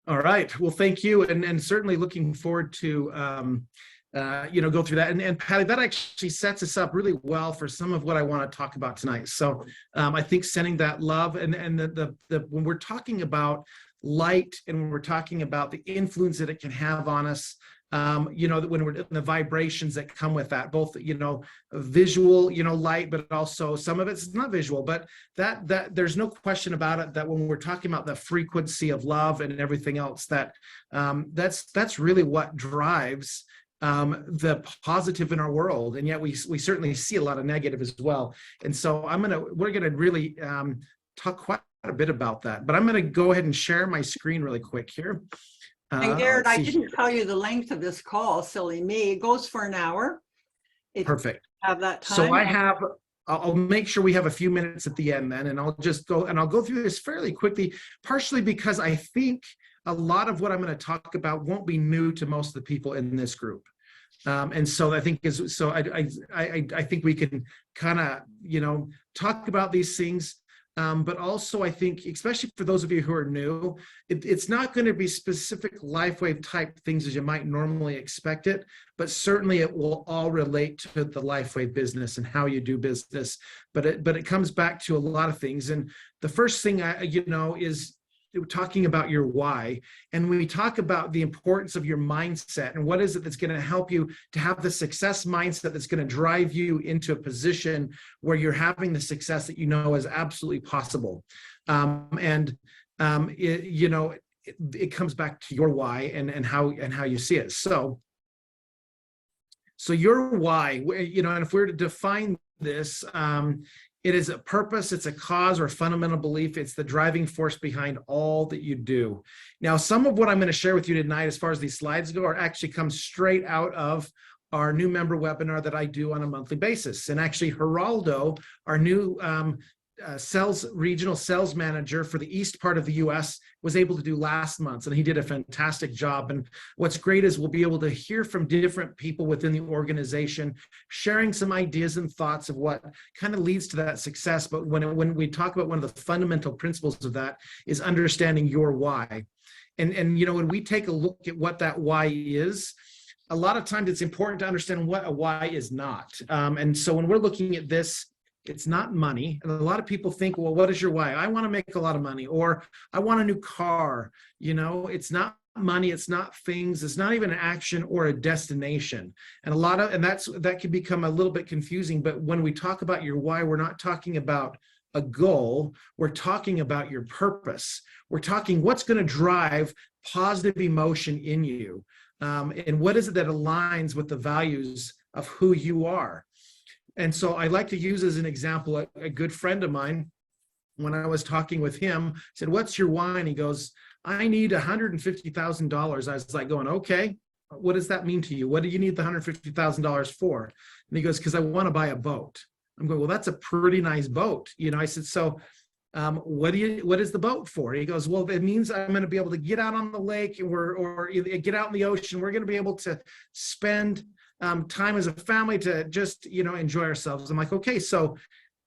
All right. Well, thank you, and certainly looking forward to go through that. And Patty, that actually sets us up really well for some of what I want to talk about tonight. So I think sending that love and the when we're talking about light and when we're talking about the influence that it can have on us, when we're the vibrations that come with that, both visual, light, but also some of it's not visual, but that there's no question about it that when we're talking about the frequency of love and everything else, that's really what drives the positive in our world. And yet we certainly see a lot of negative as well. And so we're gonna really talk quite a bit about that, but I'm gonna go ahead and share my screen really quick here. And Garrett, I didn't tell you the length of this call, silly me. It goes for an hour. Perfect. Have that time. So I'll make sure we have a few minutes at the end then, and I'll go through this fairly quickly, partially because I think a lot of what I'm going to talk about won't be new to most of the people in this group. And so I think I think we can kind of, talk about these things. But also I think, especially for those of you who are new, it's not going to be specific LifeWave type things as you might normally expect it, but certainly it will all relate to the LifeWave business and how you do business. But it comes back to a lot of things. And the first thing is talking about your why. And when we talk about the importance of your mindset and what is it that's going to help you to have the success mindset that's going to drive you into a position where you're having the success that is absolutely possible. It comes back to your why and how you see it. So your why, and if we were to define this, it is a purpose, it's a cause or a fundamental belief. It's the driving force behind all that you do. Now, some of what I'm going to share with you tonight, as far as these slides go, actually comes straight out of our new member webinar that I do on a monthly basis. And actually, Geraldo, our new regional sales manager for the east part of the US, was able to do last month, and he did a fantastic job. And what's great is we'll be able to hear from different people within the organization, sharing some ideas and thoughts of what kind of leads to that success. But when we talk about one of the fundamental principles of that is understanding your why. And when we take a look at what that why is, a lot of times it's important to understand what a why is not. And so when we're looking at this, it's not money. And a lot of people think, well, what is your why? I want to make a lot of money, or I want a new car. It's not money, it's not things, it's not even an action or a destination. And that can become a little bit confusing. But when we talk about your why, we're not talking about a goal, we're talking about your purpose. We're talking what's going to drive positive emotion in you. And what is it that aligns with the values of who you are? And so I like to use as an example, a good friend of mine, when I was talking with him, said, what's your why? And he goes, I need $150,000. I was like going, okay, what does that mean to you? What do you need the $150,000 for? And he goes, because I want to buy a boat. I'm going, well, that's a pretty nice boat. I said, so what is the boat for? He goes, well, it means I'm going to be able to get out on the lake or get out in the ocean. We're going to be able to spend time as a family to just, enjoy ourselves. I'm like, okay, so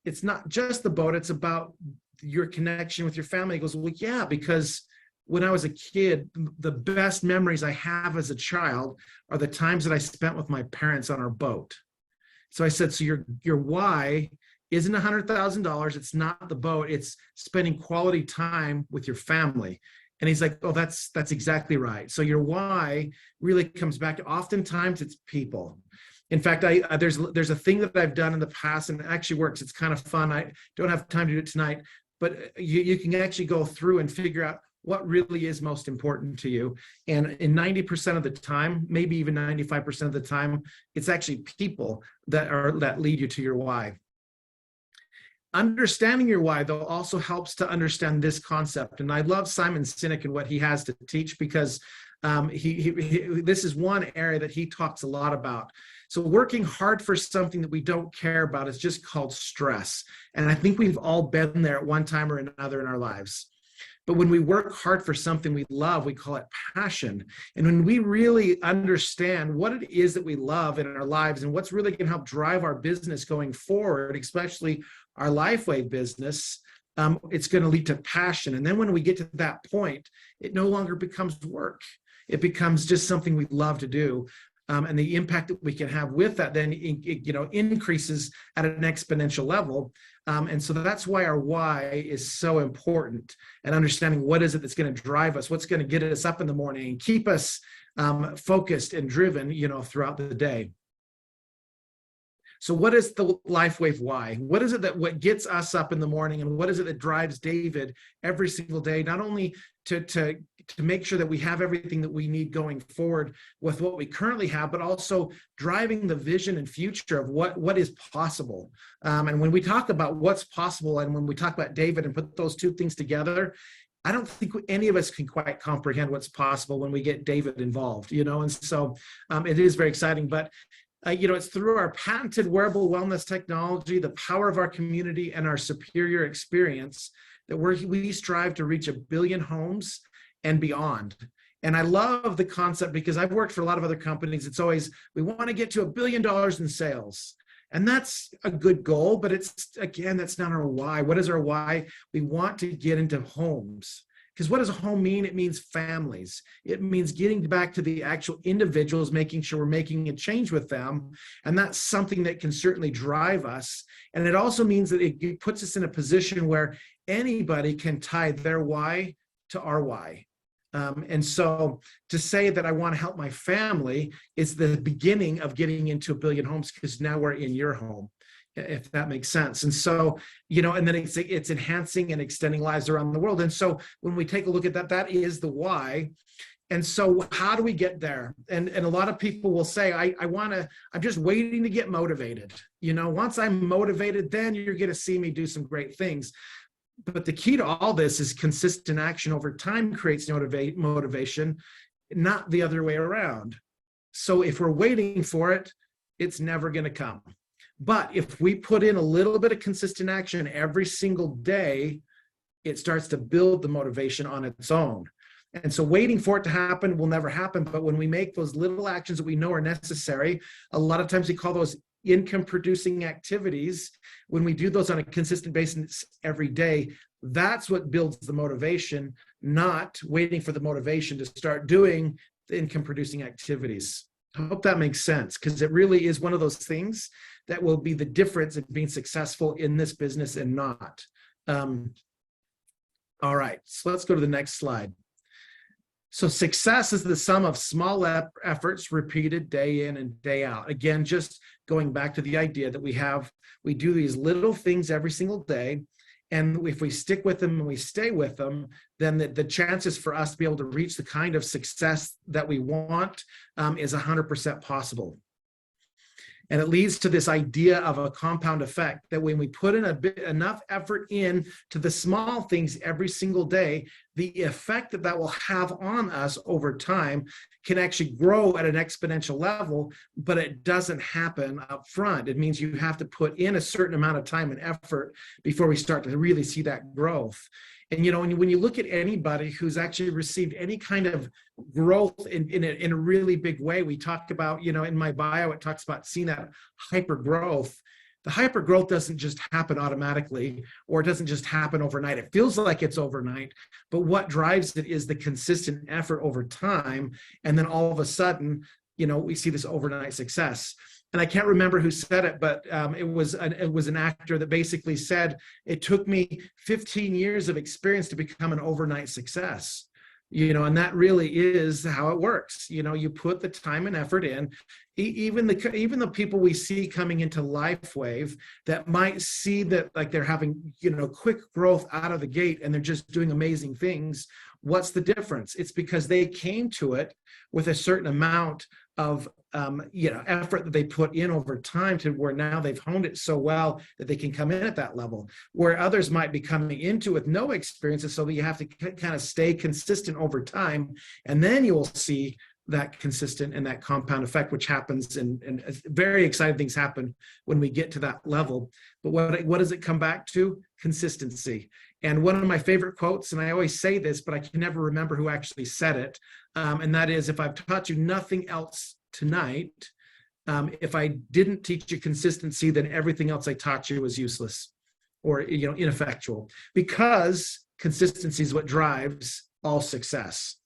it's not just the boat, it's about your connection with your family. He goes, well, yeah, because when I was a kid, the best memories I have as a child are the times that I spent with my parents on our boat. So I said, so your why isn't $100,000. It's not the boat. It's spending quality time with your family. And he's like, oh, that's exactly right. So your why really comes back to, oftentimes it's people. In fact, there's a thing that I've done in the past, and it actually works. It's kind of fun. I don't have time to do it tonight, but you can actually go through and figure out what really is most important to you. And in 90% of the time, maybe even 95% of the time, it's actually people that lead you to your why. Understanding your why, though, also helps to understand this concept. And I love Simon Sinek and what he has to teach, because this is one area that he talks a lot about. So working hard for something that we don't care about is just called stress. And I think we've all been there at one time or another in our lives. But when we work hard for something we love, we call it passion. And when we really understand what it is that we love in our lives and what's really going to help drive our business going forward, especially our LifeWave business, it's going to lead to passion. And then when we get to that point, it no longer becomes work. It becomes just something we love to do. And the impact that we can have with that then, increases at an exponential level. And so that's why our why is so important, and understanding what is it that's going to drive us, what's going to get us up in the morning and keep us focused and driven, throughout the day. So what is the LifeWave why? What is it what gets us up in the morning, and what is it that drives David every single day, not only to make sure that we have everything that we need going forward with what we currently have, but also driving the vision and future of what is possible. And when we talk about what's possible, and when we talk about David and put those two things together, I don't think any of us can quite comprehend what's possible when we get David involved, and so it is very exciting. But it's through our patented wearable wellness technology, the power of our community, and our superior experience that we strive to reach 1 billion homes and beyond. And I love the concept because I've worked for a lot of other companies. It's always, we want to get to $1 billion in sales. And that's a good goal, but that's not our why. What is our why? We want to get into homes. Because what does a home mean? It means families. It means getting back to the actual individuals, making sure we're making a change with them. And that's something that can certainly drive us. And it also means that it puts us in a position where anybody can tie their why to our why. And so to say that I want to help my family is the beginning of getting into 1 billion homes, because now we're in your home, if that makes sense. And so, and then it's enhancing and extending lives around the world. And so when we take a look at that, that is the why. And so how do we get there? And a lot of people will say, I'm just waiting to get motivated. Once I'm motivated, then you're going to see me do some great things. But the key to all this is consistent action over time creates motivation, not the other way around. So if we're waiting for it, it's never going to come. But if we put in a little bit of consistent action every single day, it starts to build the motivation on its own. And so waiting for it to happen will never happen. But when we make those little actions that we know are necessary, a lot of times we call those income producing activities. When we do those on a consistent basis every day, that's what builds the motivation, not waiting for the motivation to start doing the income producing activities. I hope that makes sense, because it really is one of those things that will be the difference in being successful in this business and not. All right, so let's go to the next slide. So success is the sum of small efforts repeated day in and day out. Again, just going back to the idea that we do these little things every single day. And if we stick with them and we stay with them, then the chances for us to be able to reach the kind of success that we want is 100% possible. And it leads to this idea of a compound effect, that when we put in enough effort in to the small things every single day, the effect that will have on us over time can actually grow at an exponential level, but it doesn't happen up front. It means you have to put in a certain amount of time and effort before we start to really see that growth. And, when you look at anybody who's actually received any kind of growth in a really big way, we talk about, in my bio, it talks about seeing that hyper growth. The hyper growth doesn't just happen automatically, or it doesn't just happen overnight. It feels like it's overnight, but what drives it is the consistent effort over time. And then all of a sudden, we see this overnight success. And I can't remember who said it, but it was an actor that basically said, it took me 15 years of experience to become an overnight success. And that really is how it works. You put the time and effort in. Even the people we see coming into LifeWave that might see that like they're having, quick growth out of the gate and they're just doing amazing things. What's the difference? It's because they came to it with a certain amount of effort that they put in over time, to where now they've honed it so well that they can come in at that level, where others might be coming into it with no experiences. So you have to kind of stay consistent over time, and then you will see that consistent and that compound effect, which happens, and very exciting things happen when we get to that level. But what does it come back to? Consistency. And one of my favorite quotes, and I always say this, but I can never remember who actually said it, and that is, if I've taught you nothing else tonight, if I didn't teach you consistency, then everything else I taught you was useless. or ineffectual, because consistency is what drives all success.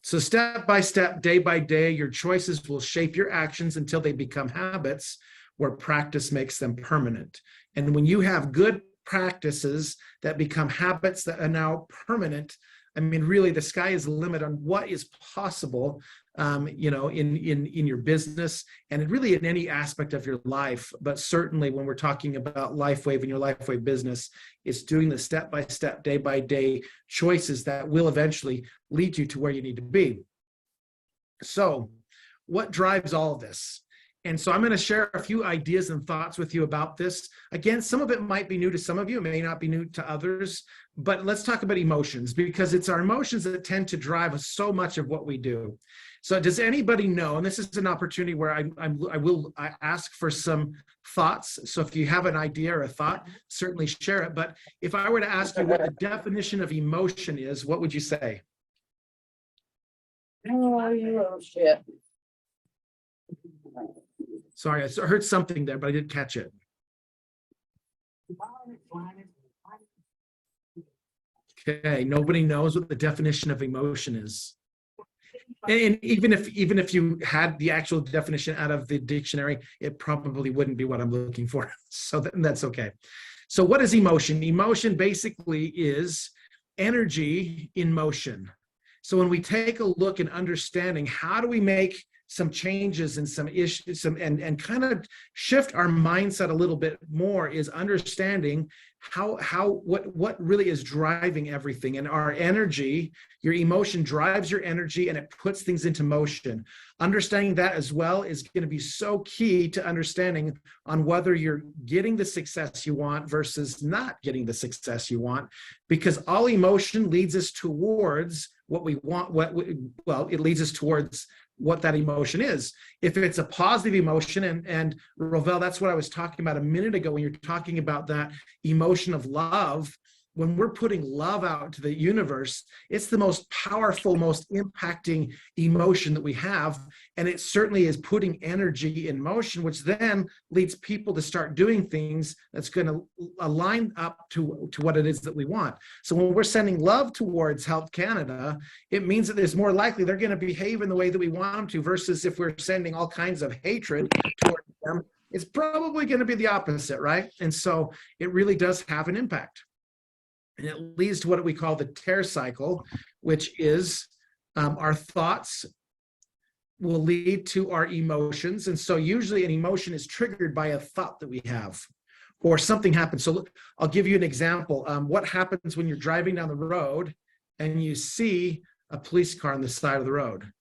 So step by step, day by day, your choices will shape your actions until they become habits where practice makes them permanent. And when you have good practices that become habits that are now permanent, I mean, really, the sky is the limit on what is possible, in your business and really in any aspect of your life. But certainly when we're talking about LifeWave and your LifeWave business, it's doing the step-by-step, day-by-day choices that will eventually lead you to where you need to be. So what drives all of this? And so I'm going to share a few ideas and thoughts with you about this. Again, some of it might be new to some of you, it may not be new to others, but let's talk about emotions, because it's our emotions that tend to drive us so much of what we do. So does anybody know, and this is an opportunity where I will ask for some thoughts. So if you have an idea or a thought, certainly share it. But if I were to ask you what the definition of emotion is, what would you say? Oh, you little shit. Sorry, I heard something there, but I didn't catch it. Okay, nobody knows what the definition of emotion is. And even if you had the actual definition out of the dictionary, it probably wouldn't be what I'm looking for. So that's okay. So what is emotion? Emotion basically is energy in motion. So when we take a look and understanding how do we make some changes and some issues, and kind of shift our mindset a little bit more, is understanding what really is driving everything. And our energy, your emotion drives your energy and it puts things into motion. Understanding that as well is going to be so key to understanding on whether you're getting the success you want versus not getting the success you want, because all emotion leads us towards what we want. It leads us towards what that emotion is. If it's a positive emotion, and Rovell, that's what I was talking about a minute ago when you're talking about that emotion of love. When we're putting love out to the universe, it's the most powerful, most impacting emotion that we have. And it certainly is putting energy in motion, which then leads people to start doing things that's going to align up to what it is that we want. So when we're sending love towards Health Canada, it means that it's more likely they're going to behave in the way that we want them to, versus if we're sending all kinds of hatred towards them, it's probably going to be the opposite, right? And so it really does have an impact. And it leads to what we call the tear cycle, which is our thoughts will lead to our emotions. And so usually an emotion is triggered by a thought that we have, or something happens. So look, I'll give you an example. What happens when you're driving down the road and you see a police car on the side of the road?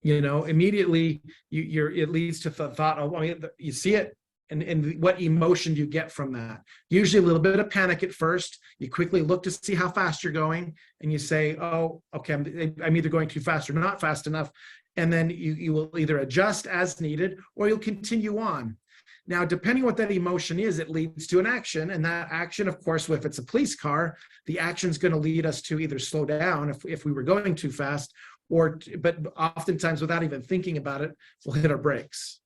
Immediately it leads to the thought, you see it. And what emotion do you get from that? Usually a little bit of panic at first. You quickly look to see how fast you're going, and you say, oh, okay, I'm either going too fast or not fast enough. And then you will either adjust as needed, or you'll continue on. Now, depending on what that emotion is, it leads to an action. And that action, of course, if it's a police car, the action is going to lead us to either slow down if we were going too fast, but oftentimes without even thinking about it, we'll hit our brakes,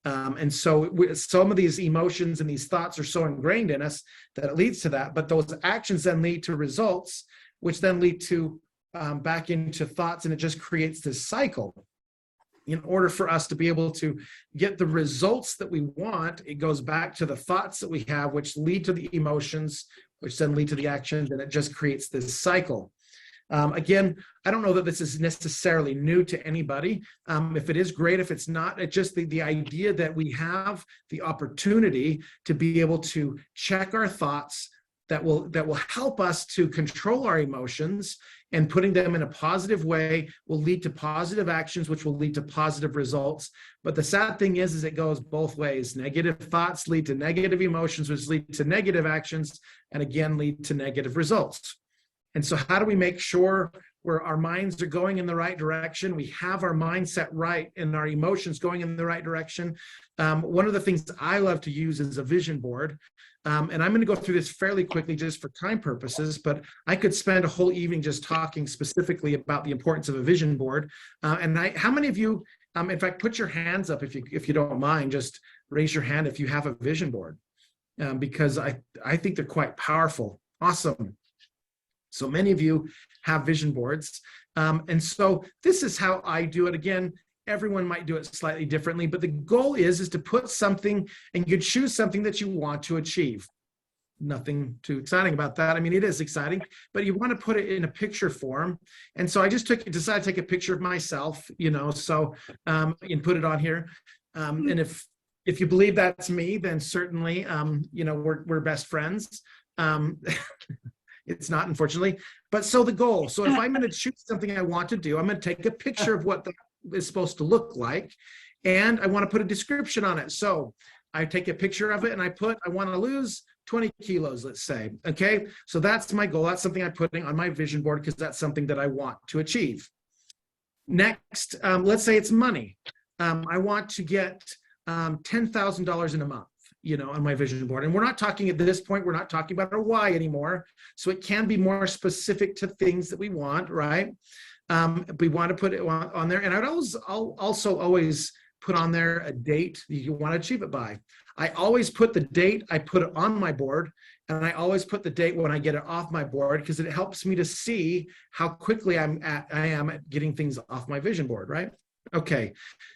And so some of these emotions and these thoughts are so ingrained in us that it leads to that. But those actions then lead to results, which then lead to back into thoughts, and it just creates this cycle. In order for us to be able to get the results that we want, it goes back to the thoughts that we have, which lead to the emotions, which then lead to the actions, and it just creates this cycle. Again, I don't know that this is necessarily new to anybody. If it is, great. If it's not, it's just the idea that we have the opportunity to be able to check our thoughts that will help us to control our emotions, and putting them in a positive way will lead to positive actions, which will lead to positive results. But the sad thing is it goes both ways. Negative thoughts lead to negative emotions, which lead to negative actions, and again, lead to negative results. And so how do we make sure our minds are going in the right direction? We have our mindset right and our emotions going in the right direction. One of the things I love to use is a vision board. And I'm going to go through this fairly quickly just for time purposes, but I could spend a whole evening just talking specifically about the importance of a vision board. How many of you, in fact, put your hands up if you don't mind, just raise your hand if you have a vision board. because I think they're quite powerful. Awesome. So many of you have vision boards. And so this is how I do it. Again, everyone might do it slightly differently, but the goal is to put something, and you choose something that you want to achieve. Nothing too exciting about that. I mean, it is exciting, but you want to put it in a picture form. And so I just decided to take a picture of myself, so and put it on here. And if you believe that's me, then certainly, we're best friends. It's not, unfortunately. But so the goal. So if I'm going to choose something I want to do, I'm going to take a picture of what that is supposed to look like, and I want to put a description on it. So I take a picture of it and I want to lose 20 kilos, let's say. Okay. So that's my goal. That's something I'm putting on my vision board because that's something that I want to achieve. Next, let's say it's money. I want to get $10,000 in a month, on my vision board. And we're not talking at this point, we're not talking about our why anymore. So it can be more specific to things that we want, right? We want to put it on there. And I'll also always put on there a date you want to achieve it by. I always put the date, I put it on my board, and I always put the date when I get it off my board, because it helps me to see how quickly I am at getting things off my vision board, right? Okay.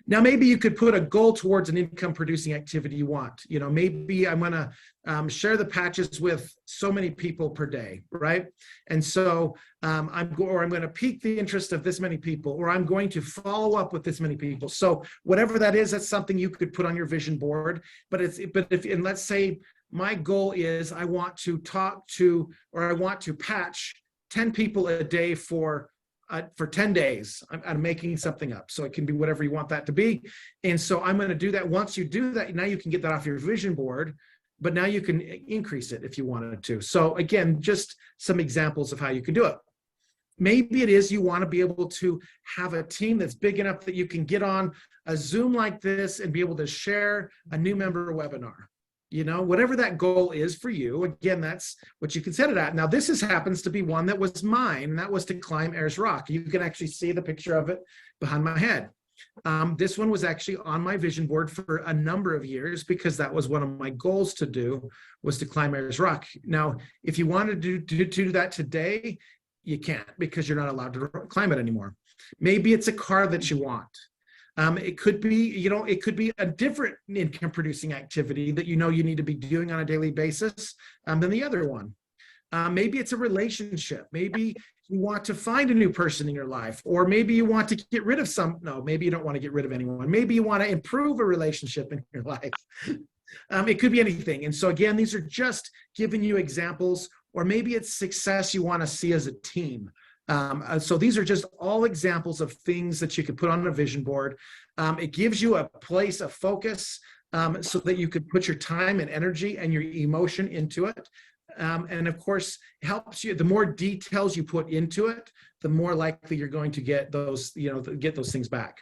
Now, maybe you could put a goal towards an income producing activity you want. Maybe I'm going to share the patches with so many people per day, right? And so I'm going to pique the interest of this many people, or I'm going to follow up with this many people. So whatever that is, that's something you could put on your vision board. And let's say my goal is I want to I want to patch 10 people a day for 10 days. I'm making something up. So it can be whatever you want that to be. And so I'm going to do that. Once you do that, now you can get that off your vision board, but now you can increase it if you wanted to. So again, just some examples of how you can do it. Maybe it is you want to be able to have a team that's big enough that you can get on a Zoom like this and be able to share a new member webinar. Whatever that goal is for you, again, that's what you can set it at. Now, this happens to be one that was mine, and that was to climb Ayers Rock. You can actually see the picture of it behind my head. This one was actually on my vision board for a number of years because that was one of my goals to do, was to climb Ayers Rock. Now, if you wanted to do that today, you can't, because you're not allowed to climb it anymore. Maybe it's a car that you want. It could be a different income producing activity that you need to be doing on a daily basis than the other one. Maybe it's a relationship. Maybe you want to find a new person in your life, or maybe you want to get rid of maybe you don't want to get rid of anyone. Maybe you want to improve a relationship in your life. It could be anything. And so again, these are just giving you examples, or maybe it's success you want to see as a team. So these are just all examples of things that you could put on a vision board. It gives you a place of focus so that you could put your time and energy and your emotion into it. And of course, it helps you. The more details you put into it, the more likely you're going to get those things back.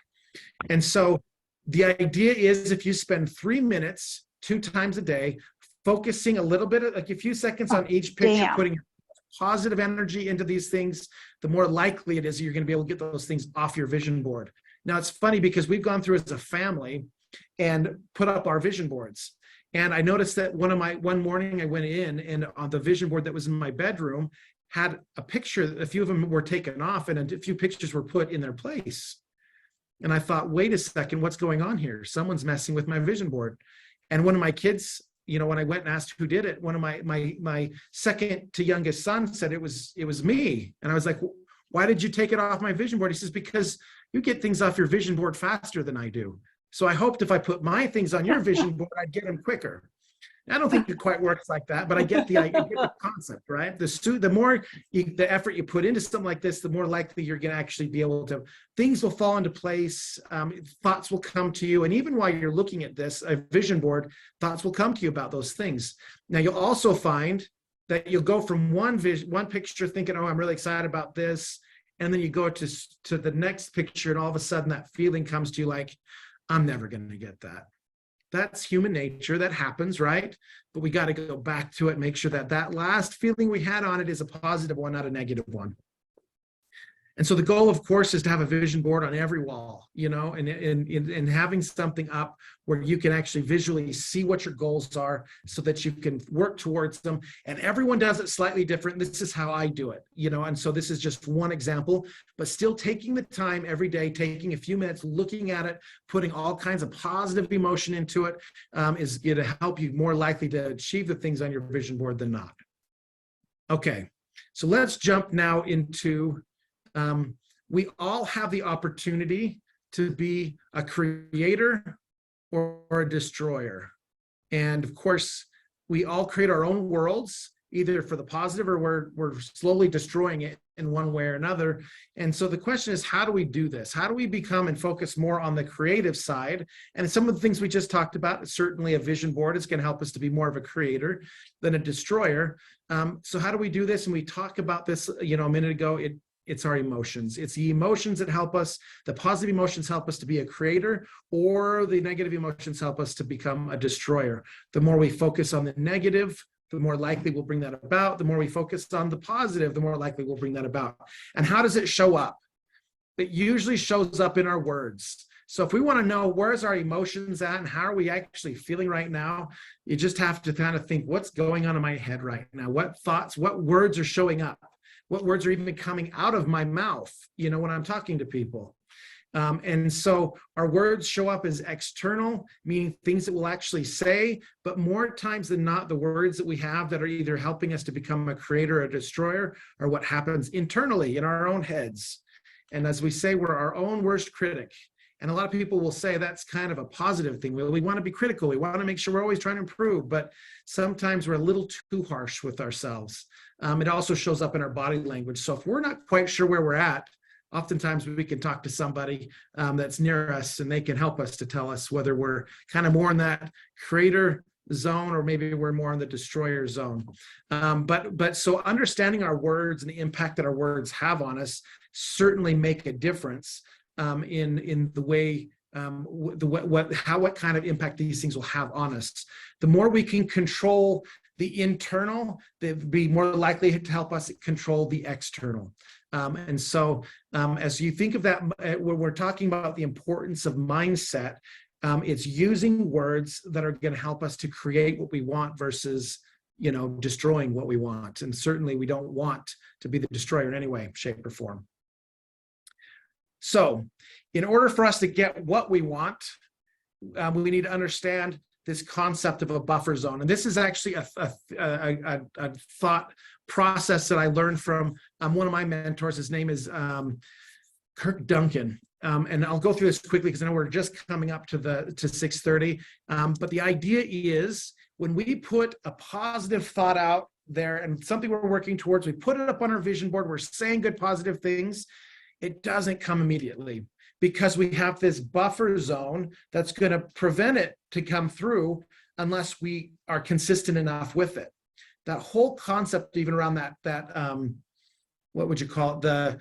And so the idea is, if you spend 3 minutes 2 times a day, focusing a little bit, like a few seconds on each picture, putting positive energy into these things, the more likely it is you're going to be able to get those things off your vision board. Now, it's funny because we've gone through as a family and put up our vision boards. And I noticed that one morning I went in, and on the vision board that was in my bedroom had a picture. A few of them were taken off and a few pictures were put in their place. And I thought, wait a second, what's going on here? Someone's messing with my vision board. And one of my kids, when I went and asked who did it, one of my second to youngest son said it was me. And I was like, why did you take it off my vision board? He says, because you get things off your vision board faster than I do. So I hoped if I put my things on your vision board, I'd get them quicker. I don't think it quite works like that, but I get the concept, right? The more the effort you put into something like this, the more likely you're going to actually be able to, things will fall into place, thoughts will come to you. And even while you're looking at this, a vision board, thoughts will come to you about those things. Now, you'll also find that you'll go from one picture thinking, oh, I'm really excited about this. And then you go to the next picture, and all of a sudden that feeling comes to you like, I'm never going to get that. That's human nature. That happens, right? But we got to go back to it, make sure that last feeling we had on it is a positive one, not a negative one. And so the goal, of course, is to have a vision board on every wall, and having something up where you can actually visually see what your goals are so that you can work towards them. And everyone does it slightly different. This is how I do it, and so this is just one example, but still taking the time every day, taking a few minutes, looking at it, putting all kinds of positive emotion into it, is going to help you more likely to achieve the things on your vision board than not. Okay, so let's jump now into we all have the opportunity to be a creator or a destroyer. And of course, we all create our own worlds, either for the positive or we're slowly destroying it in one way or another. And so the question is, how do we do this? How do we become and focus more on the creative side? And some of the things we just talked about, certainly a vision board is going to help us to be more of a creator than a destroyer. So how do we do this? And we talked about this, a minute ago. It's our emotions. It's the emotions that help us. The positive emotions help us to be a creator, or the negative emotions help us to become a destroyer. The more we focus on the negative, the more likely we'll bring that about. The more we focus on the positive, the more likely we'll bring that about. And how does it show up? It usually shows up in our words. So if we want to know where's our emotions at and how are we actually feeling right now, you just have to kind of think, what's going on in my head right now? What thoughts, what words are showing up? What words are even coming out of my mouth, when I'm talking to people? And so our words show up as external, meaning things that we'll actually say, but more times than not, the words that we have that are either helping us to become a creator or a destroyer are what happens internally in our own heads. And as we say, we're our own worst critic. And a lot of people will say that's kind of a positive thing. We want to be critical. We want to make sure we're always trying to improve, but sometimes we're a little too harsh with ourselves. It also shows up in our body language. So if we're not quite sure where we're at, oftentimes we can talk to somebody that's near us, and they can help us to tell us whether we're kind of more in that creator zone or maybe we're more in the destroyer zone. But so understanding our words and the impact that our words have on us certainly make a difference in the way what kind of impact these things will have on us. The more we can control the internal, they'd be more likely to help us control the external. And so as you think of that, when we're talking about the importance of mindset, it's using words that are going to help us to create what we want versus, destroying what we want. And certainly we don't want to be the destroyer in any way, shape, or form. So in order for us to get what we want, we need to understand this concept of a buffer zone. And this is actually a thought process that I learned from one of my mentors. His name is Kirk Duncan. And I'll go through this quickly because I know we're just coming up to 6:30. But the idea is when we put a positive thought out there and something we're working towards, we put it up on our vision board, we're saying good positive things, it doesn't come immediately because we have this buffer zone that's going to prevent it to come through unless we are consistent enough with it. That whole concept, even around that what would you call it?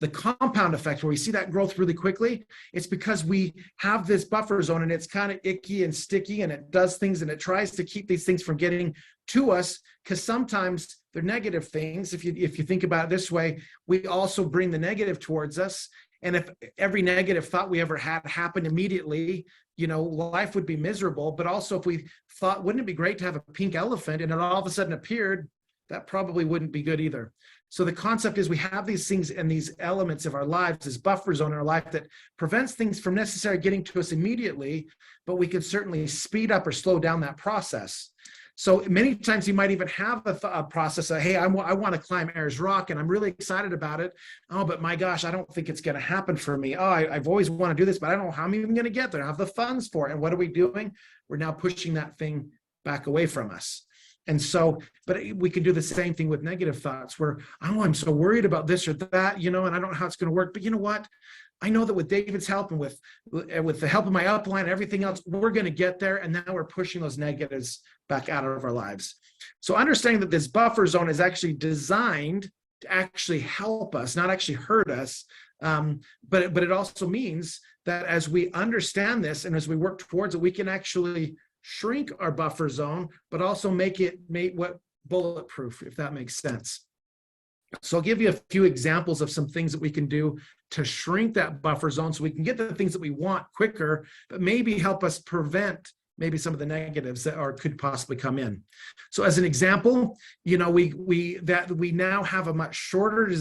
The compound effect, where we see that growth really quickly, it's because we have this buffer zone and it's kind of icky and sticky and it does things and it tries to keep these things from getting to us, because sometimes they're negative things. If you think about it this way, we also bring the negative towards us. And if every negative thought we ever had happened immediately, life would be miserable. But also if we thought, wouldn't it be great to have a pink elephant, and it all of a sudden appeared, that probably wouldn't be good either. So the concept is we have these things and these elements of our lives, this buffer zone in our life that prevents things from necessarily getting to us immediately, but we can certainly speed up or slow down that process. So many times you might even have a process of, hey, I want to climb Ayers Rock and I'm really excited about it. Oh, but my gosh, I don't think it's going to happen for me. Oh, I've always wanted to do this, but I don't know how I'm even going to get there. I have the funds for it. And what are we doing? We're now pushing that thing back away from us. And so, but we can do the same thing with negative thoughts where, oh, I'm so worried about this or that, and I don't know how it's going to work. But you know what? I know that with David's help and with the help of my upline and everything else, we're going to get there. And now we're pushing those negatives back out of our lives. So understanding that this buffer zone is actually designed to actually help us, not actually hurt us. But it also means that as we understand this and as we work towards it, we can actually shrink our buffer zone, but also make what bulletproof, if that makes sense. So I'll give you a few examples of some things that we can do to shrink that buffer zone so we can get the things that we want quicker, but maybe help us prevent maybe some of the negatives that could possibly come in. So as an example, we now have a much shorter,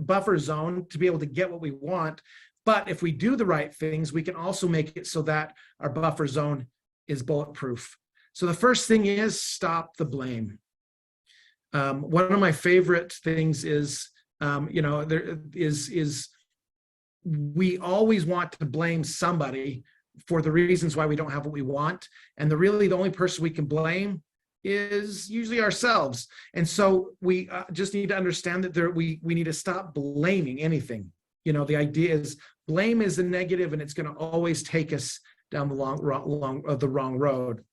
buffer zone to be able to get what we want. But if we do the right things, we can also make it so that our buffer zone is bulletproof. So the first thing is stop the blame. One of my favorite things is, we always want to blame somebody for the reasons why we don't have what we want. And the only person we can blame is usually ourselves. And so we just need to understand that we need to stop blaming anything. The idea is blame is the negative, and it's going to always take us down the wrong road.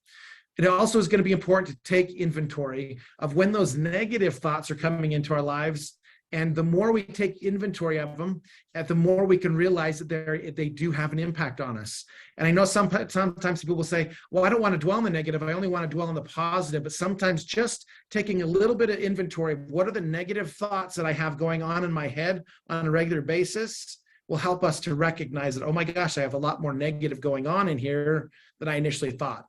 It also is going to be important to take inventory of when those negative thoughts are coming into our lives. And the more we take inventory of them, the more we can realize that they do have an impact on us. And I know sometimes people will say, well, I don't want to dwell on the negative. I only want to dwell on the positive. But sometimes just taking a little bit of inventory of what are the negative thoughts that I have going on in my head on a regular basis will help us to recognize that, oh my gosh, I have a lot more negative going on in here than I initially thought.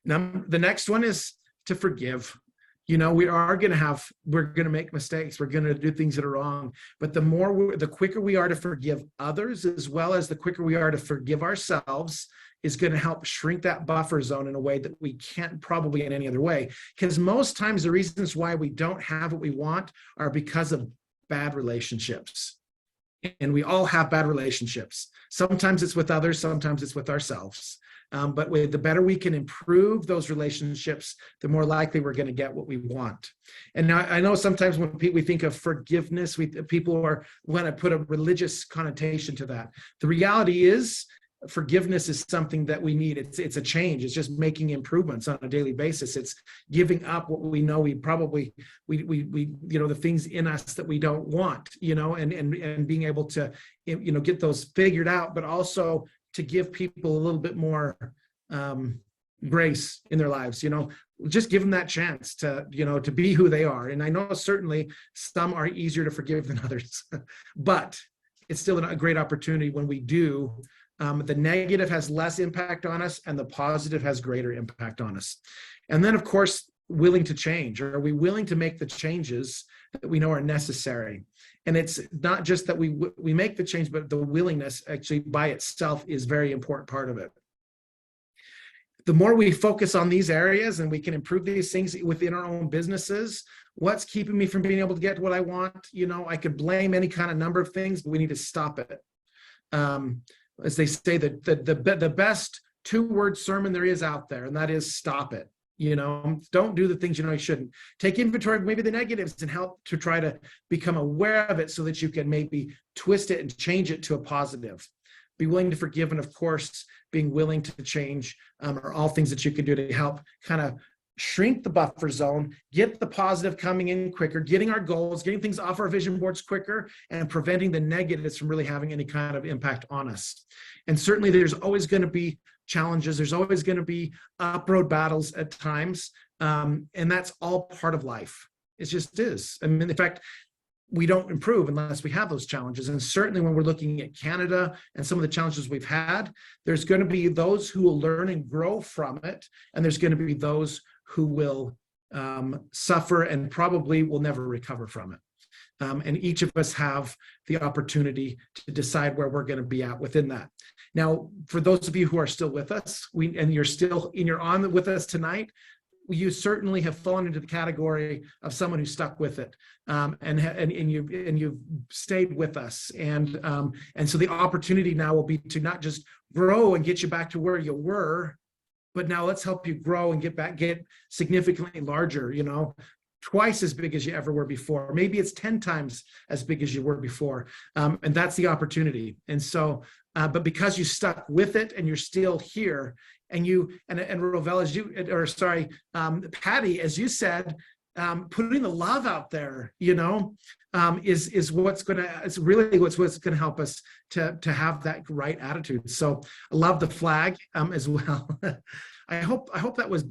Now, the next one is to forgive. We're going to make mistakes. We're going to do things that are wrong. But the quicker we are to forgive others, as well as the quicker we are to forgive ourselves, is going to help shrink that buffer zone in a way that we can't probably in any other way. Because most times the reasons why we don't have what we want are because of bad relationships. And we all have bad relationships. Sometimes it's with others, sometimes it's with ourselves. But the better we can improve those relationships, the more likely we're going to get what we want. And now I know sometimes when we think of forgiveness, people want to put a religious connotation to that. The reality is forgiveness is something that we need. It's a change. It's just making improvements on a daily basis. It's giving up what we know the things in us that we don't want, and being able to, get those figured out, but also to give people a little bit more grace in their lives, just give them that chance to be who they are. And I know certainly some are easier to forgive than others, but it's still a great opportunity when we do. The negative has less impact on us and the positive has greater impact on us. And then, of course, willing to change. Are we willing to make the changes that we know are necessary? And it's not just that we make the change, but the willingness actually by itself is a very important part of it. The more we focus on these areas and we can improve these things within our own businesses, what's keeping me from being able to get what I want? I could blame any kind of number of things, but we need to stop it. As they say, the best 2-word sermon there is out there, and that is stop it. Don't do the things you shouldn't. Take inventory of maybe the negatives and help to try to become aware of it so that you can maybe twist it and change it to a positive. Be willing to forgive, and of course, being willing to change are all things that you can do to help kind of shrink the buffer zone, get the positive coming in quicker, getting our goals, getting things off our vision boards quicker, and preventing the negatives from really having any kind of impact on us. And certainly there's always going to be challenges. There's always going to be up-road battles at times. And that's all part of life. It just is. I mean, in fact, we don't improve unless we have those challenges. And certainly when we're looking at Canada and some of the challenges we've had, there's going to be those who will learn and grow from it. And there's going to be those who will suffer and probably will never recover from it. And each of us have the opportunity to decide where we're going to be at within that. Now, for those of you who are still with us, you're on with us tonight, you certainly have fallen into the category of someone who stuck with it, and you've stayed with us, and so the opportunity now will be to not just grow and get you back to where you were, but now let's help you grow and get significantly larger, twice as big as you ever were before. Maybe it's 10 times as big as you were before. And that's the opportunity. And so, but because you stuck with it and you're still here, and Rovell, Patty, as you said, putting the love out there, is what's really what's gonna help us to have that right attitude. So I love the flag as well. I hope that was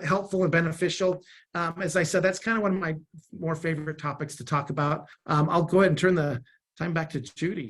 helpful and beneficial. As I said, that's kind of one of my more favorite topics to talk about. I'll go ahead and turn the time back to Judy.